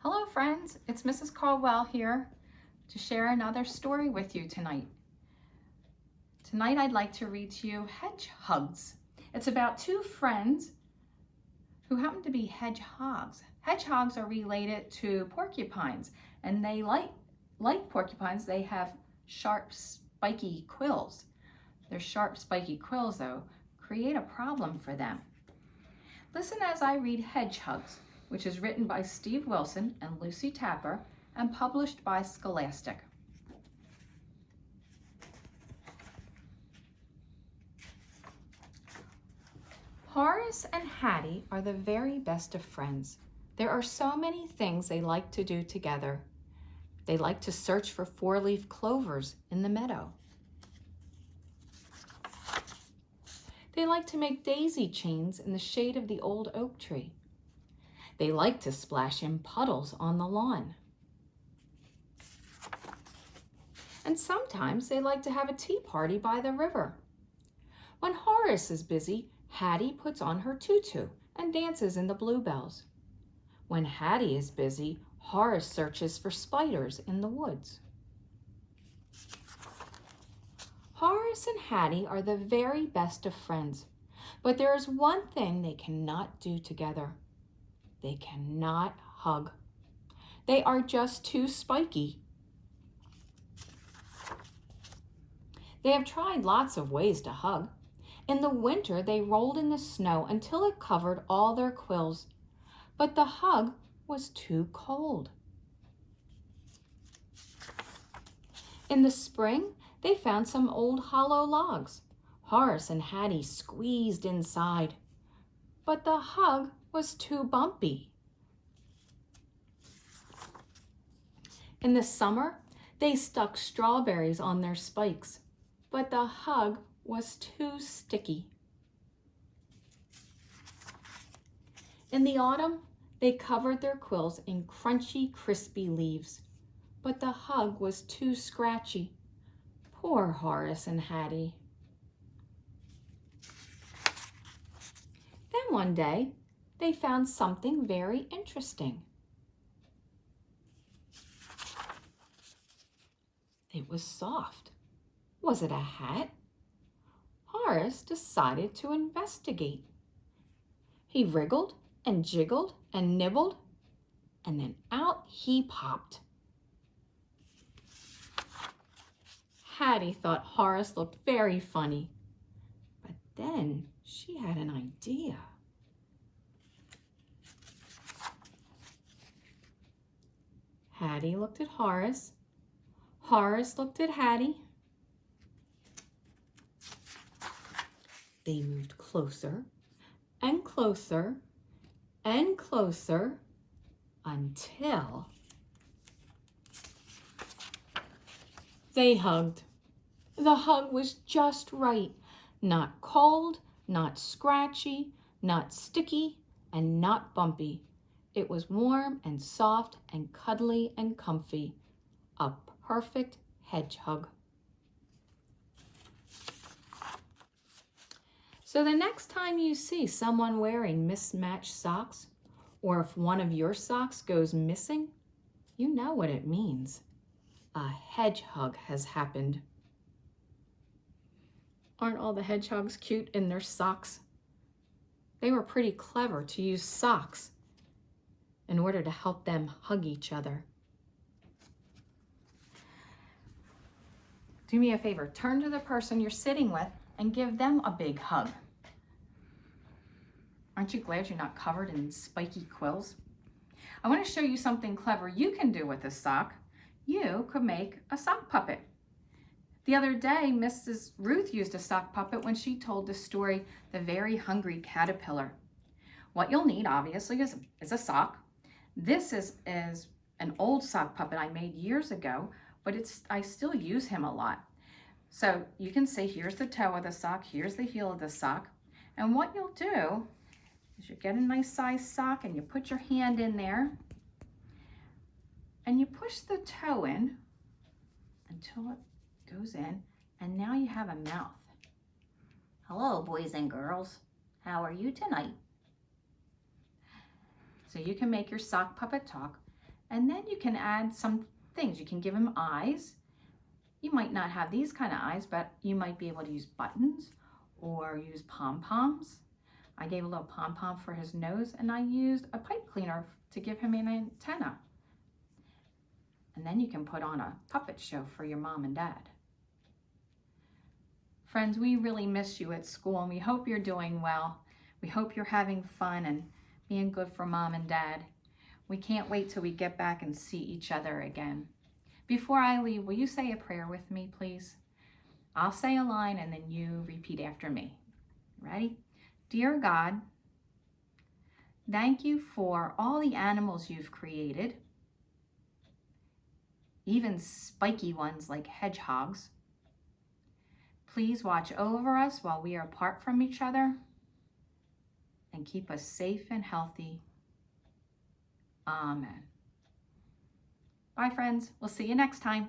Hello friends, it's Mrs. Caldwell here to share another story with you tonight. Tonight I'd like to read to you Hedgehugs. It's about two friends who happen to be hedgehogs. Hedgehogs are related to porcupines, and they like porcupines, they have sharp spiky quills. Their sharp spiky quills though create a problem for them. Listen as I read Hedgehugs, which is written by Steve Wilson and Lucy Tapper and published by Scholastic. Horace and Hattie are the very best of friends. There are so many things they like to do together. They like to search for four-leaf clovers in the meadow. They like to make daisy chains in the shade of the old oak tree. They like to splash in puddles on the lawn. And sometimes they like to have a tea party by the river. When Horace is busy, Hattie puts on her tutu and dances in the bluebells. When Hattie is busy, Horace searches for spiders in the woods. Horace and Hattie are the very best of friends, but there is one thing they cannot do together. They cannot hug. They are just too spiky. They have tried lots of ways to hug. In the winter, they rolled in the snow until it covered all their quills, but the hug was too cold. In the spring, they found some old hollow logs. Horace and Hattie squeezed inside, but the hug was too bumpy. In the summer, they stuck strawberries on their spikes, but the hug was too sticky. In the autumn, they covered their quills in crunchy, crispy leaves, but the hug was too scratchy. Poor Horace and Hattie. Then one day, they found something very interesting. It was soft. Was it a hat? Horace decided to investigate. He wriggled and jiggled and nibbled, and then out he popped. Hattie thought Horace looked very funny, but then she had an idea. Hattie looked at Horace. Horace looked at Hattie. They moved closer and closer and closer until they hugged. The hug was just right. Not cold, not scratchy, not sticky, and not bumpy. It was warm and soft and cuddly and comfy. A perfect hedge hug. So the next time you see someone wearing mismatched socks, or if one of your socks goes missing, you know what it means. A hedge hug has happened. Aren't all the hedgehogs cute in their socks? They were pretty clever to use socks in order to help them hug each other. Do me a favor, turn to the person you're sitting with and give them a big hug. Aren't you glad you're not covered in spiky quills? I want to show you something clever you can do with a sock. You could make a sock puppet. The other day, Mrs. Ruth used a sock puppet when she told the story, The Very Hungry Caterpillar. What you'll need, obviously, is a sock. This is an old sock puppet I made years ago, but I still use him a lot. So you can see here's the toe of the sock, here's the heel of the sock. And what you'll do is you get a nice size sock and you put your hand in there and you push the toe in until it goes in, and now you have a mouth. Hello, boys and girls. How are you tonight? So you can make your sock puppet talk. And then you can add some things. You can give him eyes. You might not have these kind of eyes, but you might be able to use buttons or use pom-poms. I gave a little pom-pom for his nose, and I used a pipe cleaner to give him an antenna. And then you can put on a puppet show for your mom and dad. Friends, we really miss you at school, and we hope you're doing well. We hope you're having fun and being good for mom and dad. We can't wait till we get back and see each other again. Before I leave, will you say a prayer with me, please? I'll say a line and then you repeat after me. Ready? Dear God, thank you for all the animals you've created, even spiky ones like hedgehogs. Please watch over us while we are apart from each other and keep us safe and healthy. Amen. Bye, friends. We'll see you next time.